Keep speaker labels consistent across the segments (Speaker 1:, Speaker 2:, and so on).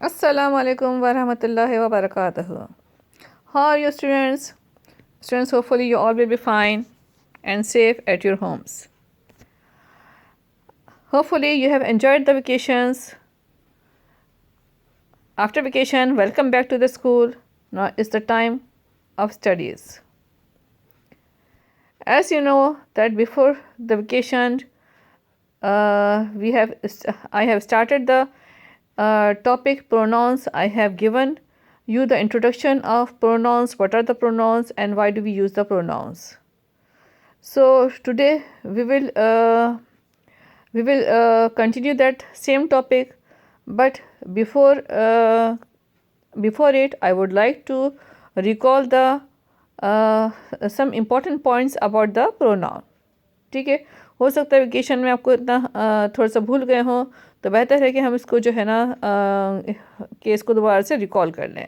Speaker 1: Assalamu alaikum wa rahmatullahi wa barakatuh. How are you, students? Students, hopefully you all will be fine and safe at your homes. Hopefully you have enjoyed the vacations. After vacation, welcome back to the school. Now is the time of studies. As you know that before the vacation, I have started the topic pronouns. I have given you the introduction of pronouns, what are the pronouns and why do we use the pronouns. So today we will continue that same topic, but before it I would like to recall the some important points about the pronoun. ठीक है, हो सकता है vacation में आपको इतना थोड़ा सा भूल गए हों, तो बेहतर है कि हम इसको जो है ना केस को दोबारा से रिकॉल कर लें.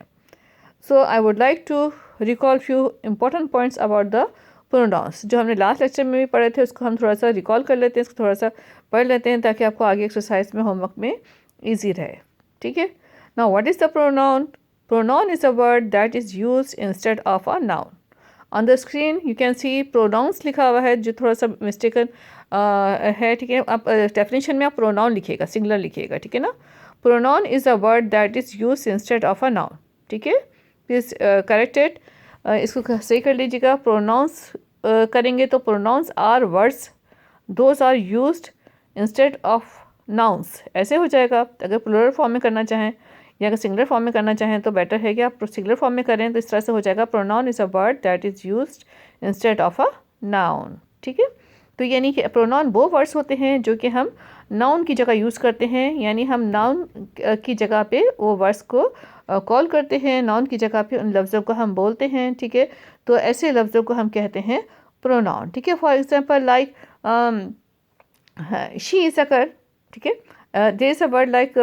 Speaker 1: So I would like to recall few important points about the pronouns. जो हमने लास्ट लेक्चर में भी पढ़े थे उसको हम थोड़ा सा रिकॉल कर लेते हैं, इसको थोड़ा सा पढ़ लेते हैं ताकि आपको आगे एक्सरसाइज में होमवर्क में ईजी रहे. ठीक है. Now what is the pronoun? Pronoun is a word that is used instead of a noun. On the screen you can see pronouns लिखा हुआ है, जो थोड़ा सा मिस्टेकन है. ठीक है. आप डेफिनेशन में आप प्रोनाउन लिखिएगा, सिंगुलर लिखिएगा. ठीक है ना. Pronoun is a word that is used instead of a noun. ठीक है. Please corrected. इसको सही कर लीजिएगा. प्रोनाउंस करेंगे तो pronouns are words those are used instead of nouns, ऐसे हो जाएगा. अगर प्लूरल फॉर्म में करना चाहें या अगर सिंगुलर फॉर्म में करना चाहें तो बेटर है कि आप सिंगुलर फॉर्म में करें. तो इस तरह से हो जाएगा pronoun is a word that is used instead of a noun. ठीक है. तो यानी कि प्रोनाउन वो वर्ड्स होते हैं जो कि हम नाउन की जगह यूज़ करते हैं, यानी हम नाउन की जगह पे वो वर्ड्स को कॉल करते हैं, नाउन की जगह पे उन लफ्ज़ों को हम बोलते हैं. ठीक है. तो ऐसे लफ्ज़ों को हम कहते हैं प्रोनाउन. ठीक है. For example like she is a girl. ठीक है. There is a word like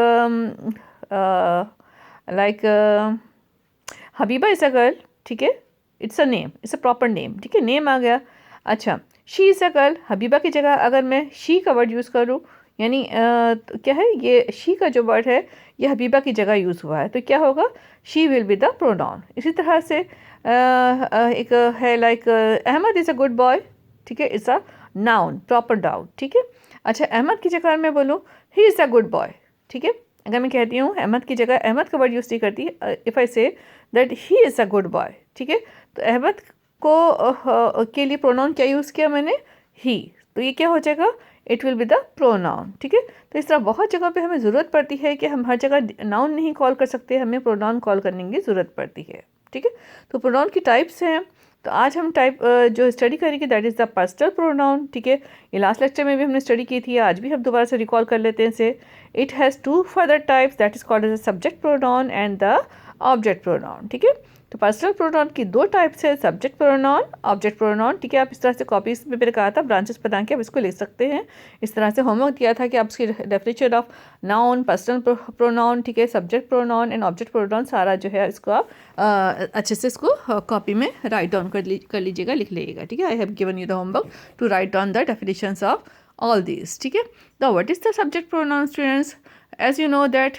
Speaker 1: Habiba is a girl. ठीक है. It's a name, it's a proper name. ठीक है. नेम आ गया. अच्छा, she is a girl. Habiba की जगह अगर मैं शी का वर्ड यूज़ करूँ, यानी क्या है, ये शी का जो वर्ड है ये हबीबा की जगह यूज़ हुआ है, तो क्या होगा, she will be the pronoun. इसी तरह से एक है like Ahmad is a good boy. ठीक है. It's a noun, proper noun. ठीक है. अच्छा, अहमद की जगह मैं बोलूँ he is a good boy. ठीक है. अगर मैं कहती हूँ अहमद की जगह अहमद का वर्ड यूज़ नहीं करती, if I say that he is a good boy. ठीक है. तो अहमद को के लिए प्रोनाउन क्या यूज़ किया मैंने, ही. तो ये क्या हो जाएगा, it will be the pronoun. ठीक है. तो इस तरह बहुत जगह पे हमें ज़रूरत पड़ती है कि हम हर जगह नाउन नहीं कॉल कर सकते, हमें प्रोनाउन कॉल करने की ज़रूरत पड़ती है. ठीक है. तो प्रोनाउन की टाइप्स हैं. तो आज हम टाइप जो स्टडी करेंगे that is the personal pronoun. ठीक है. ये लास्ट लेक्चर में भी हमने स्टडी की थी, आज भी हम दोबारा से रिकॉल कर लेते हैं इसे. It has two further types that is called as a subject pronoun and the object pronoun. ठीक है. तो पर्सनल प्रोनाउन की दो टाइप्स है, सब्जेक्ट प्रोनाउन, ऑब्जेक्ट प्रोनाउन. ठीक है. आप इस तरह से कॉपीज में मैंने कहा था ब्रांचेस बना के आप इसको लिख सकते हैं. इस तरह से होमवर्क दिया था कि आप इसकी definition of noun, personal pronoun, ठीक है, subject pronoun and object pronoun सारा जो है इसको आप अच्छे से इसको कॉपी में राइट डाउन कर लीजिएगा, लिख लीजिएगा. ठीक है. I have given you the homework to write down the definitions of all these. ठीक है. Now what is the subject pronoun, students? As you know that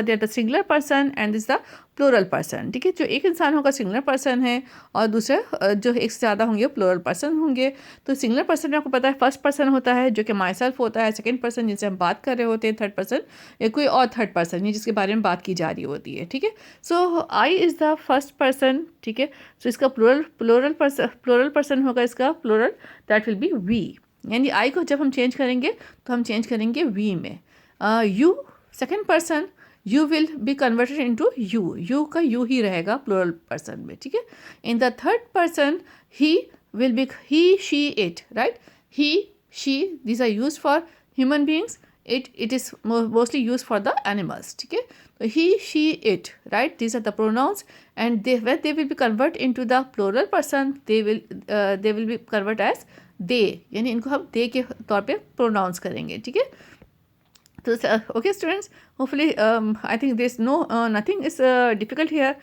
Speaker 1: they are the singular person and this is the plural person. ठीक है. जो एक इंसान होगा singular person है और दूसरे जो एक से ज़्यादा होंगे प्लूरल पर्सन होंगे. तो सिंगुलर पर्सन में आपको पता है फर्स्ट पर्सन होता है जो कि माई सेल्फ होता है, सेकंड पर्सन जिनसे हम बात कर रहे होते हैं, थर्ड पर्सन या कोई और थर्ड पर्सन जिसके बारे में बात की जा रही होती है. ठीक है. So I is the first person. ठीक है. सो इसका प्लूरल पर्सन होगा, इसका plural that will be we. यानी आई को जब हम चेंज करेंगे तो हम चेंज करेंगे वी में. You second person, you will be converted into you. You का यू ही रहेगा प्लूरल पर्सन में. ठीक है. In the third person he will be he, she, it. Right. He, she, these are use for human beings. It is mostly use for the animals. ठीक है. तो he, she, it. Right. These are the pronouns and they will be convert into the plural person. They will be convert as they, यानी इनको हम दे के तौर पे pronounce करेंगे. ठीक है. तो okay students, hopefully I think this no nothing is difficult here.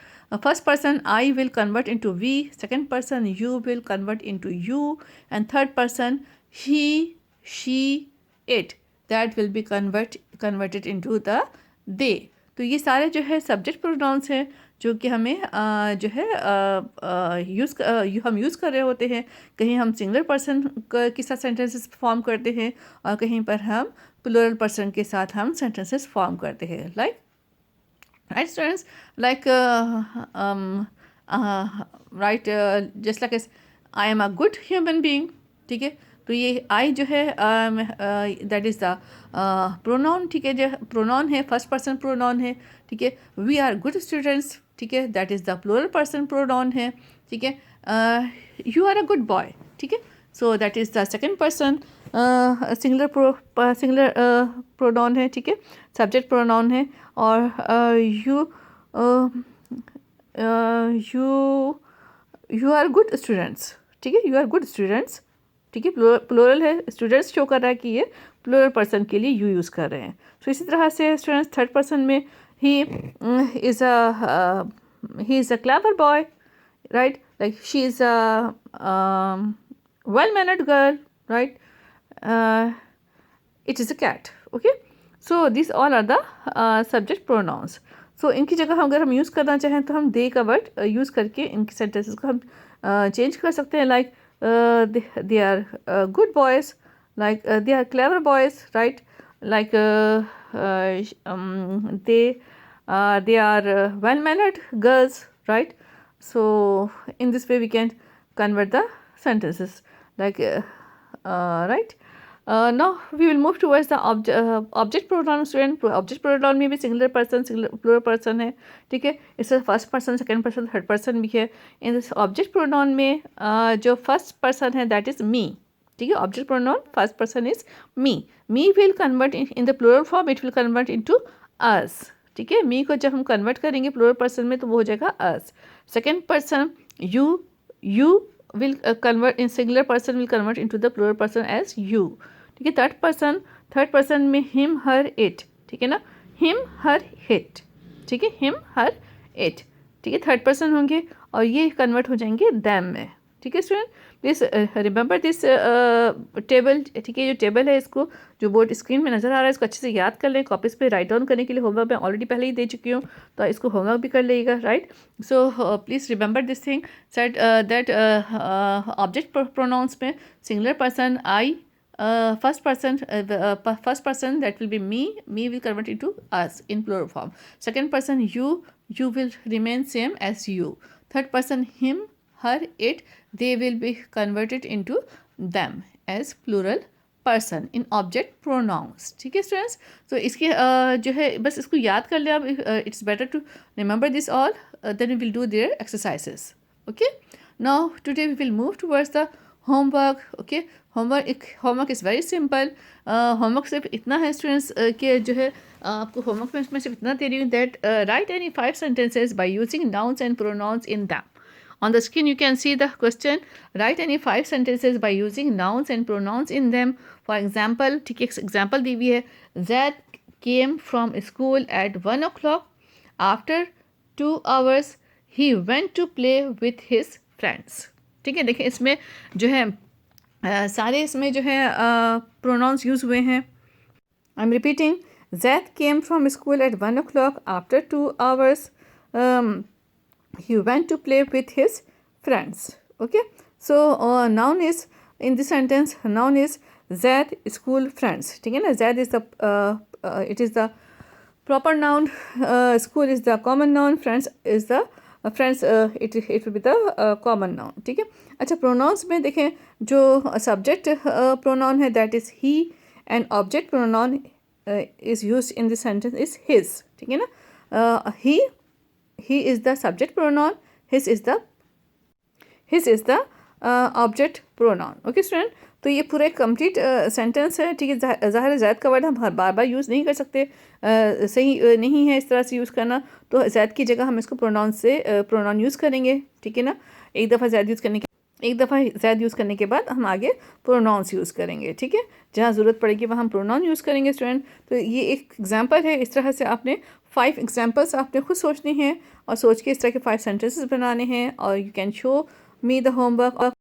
Speaker 1: First person I will convert into we, second person you will convert into you and third person he, she, it that will be converted into the they. तो ये सारे जो है subject pronounce हैं जो कि हमें जो है हम यूज़ कर रहे होते हैं। कहीं हम सिंगुलर पर्सन के साथ सेंटेंसेस फॉर्म करते हैं और कहीं पर हम प्लूरल पर्सन के साथ हम सेंटेंसेस फॉर्म करते हैं। Right students, like right just like I am a good human being. ठीक है, तो ये आई जो है दैट इज़ द प्रोनाउन। ठीक है, जो प्रोनाउन है फर्स्ट पर्सन प्रोनाउन है। ठीक है, वी आर गुड स्टूडेंट्स। ठीक है, that is the plural person pronoun है। ठीक है, you are a good boy. ठीक है, so that is the second person singular pronoun है। ठीक है, सब्जेक्ट प्रोनाउन है। और यू आर गुड स्टूडेंट्स। ठीक है, यू आर गुड स्टूडेंट्स। ठीक है, प्लूरल है, स्टूडेंट्स शो कर रहा है कि ये प्लूरल पर्सन के लिए यू यूज़ कर रहे हैं। तो इसी तरह से स्टूडेंट्स थर्ड पर्सन में he is a clever boy. Right, like she is a well mannered girl. Right, it is a cat. Okay, so this all are the subject pronouns. So इनकी जगह अगर हम यूज़ करना चाहें तो हम दे का वर्ड यूज़ करके इनकी सेंटेंसेस को हम चेंज कर सकते हैं। Like they are good boys, like they are clever boys, right? Like they are well mannered girls, right? So in this way we can convert the sentences, like right. Now we will move towards the object pronoun. Student, object pronoun में भी singular person, plural person है। ठीक है, इससे first person, second person, third person भी है। In this object pronoun में जो फर्स्ट पर्सन है दैट इज़ मी। ठीक है, object pronoun first person is me. Me will convert in the plural form, it will convert into us. ठीक है, मी को जब हम कन्वर्ट करेंगे प्लूरल पर्सन में तो वो हो जाएगा us. Second person you will convert in singular person will convert into the plural person as you. ठीक है, थर्ड पर्सन में him her it। ठीक है ना, him her it। ठीक है, him her it। ठीक है, थर्ड पर्सन होंगे और ये कन्वर्ट हो जाएंगे them में। ठीक है student, please remember this table. ठीक है, जो टेबल है इसको जो बोर्ड स्क्रीन में नज़र आ रहा है इसको अच्छे से याद कर लें। कॉपीज़ पे राइट डाउन करने के लिए होमवर्क मैं ऑलरेडी पहले ही दे चुकी हूँ, तो इसको होमवर्क भी कर लीजिएगा। Right, so please remember this thing set that object pronouns में singular person I, first person that will be me will convert into us in plural form. Second person you will remain same as you. Third person him her it, they will be converted into them as plural person in object pronouns. ठीक है students, तो इसके जो है बस इसको याद कर ले आप। It's better to remember this all, then we will do their exercises. Okay, now today we will move towards the homework. Okay, homework is very simple. Homework सिर्फ इतना है स्टूडेंट्स कि जो है आपको होमवर्क में सिर्फ इतना दे रही हूँ that right any 5 sentences by using nouns and pronouns in them. On the screen you can see the question, write any 5 sentences by using nouns and pronouns in them. For example, ठीक है, example दी हुई है, Zaid came from school at 1 o'clock. After 2 hours he went to play with his friends. ठीक है, देखिए इसमें जो है सारे इसमें जो है प्रोनाउंस यूज़ हुए हैं। I am repeating, Zaid came from school at 1 o'clock. After 2 hours he went to play with his friends. Okay, so noun is in this sentence, noun is Zaid school friends. ठीक है ना, Zaid is the it is the proper noun, school is the common noun, friends is the friends it will be the common noun. ठीक है, अच्छा pronounce में देखें जो subject pronoun है that is he and object pronoun is used in this sentence is his. ठीक है ना, he is the subject pronoun, his is the object pronoun. Okay student, तो ये पूरा एक कंप्लीट सेंटेंस है। ठीक है, ज़ाहिर ज़ैद का वर्ड हम बार बार यूज़ नहीं कर सकते, सही नहीं है इस तरह से यूज़ करना। तो ज़ैद की जगह हम इसको प्रोनाउन यूज़ करेंगे। ठीक है ना, एक दफ़ा ज़ैद यूज़ करने के बाद हम आगे प्रोनाउंस यूज़ करेंगे। ठीक है, जहाँ ज़रूरत पड़ेगी वहाँ हम प्रोनाउन यूज़ करेंगे स्टूडेंट। तो ये एक एग्जांपल है, इस तरह से आपने 5 एग्जांपल्स आपने खुद सोचनी हैं और सोच के इस तरह के 5 सेंटेंसेस बनाने हैं। और you can show me the homework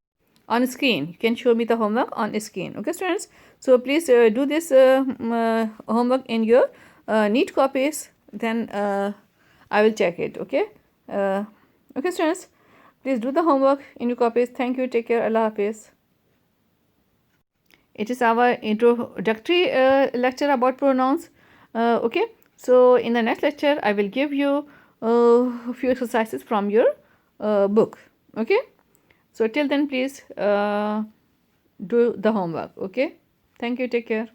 Speaker 1: on screen. You can show me the homework on screen. Okay students, so please do this homework in your neat copies then I will check it. Okay. Okay, students, please do the homework in your copies. Thank you. Take care. Allah Hafiz. It is our introductory lecture about pronouns. Okay. So in the next lecture, I will give you a few exercises from your book. Okay. So till then, please do the homework. Okay. Thank you. Take care.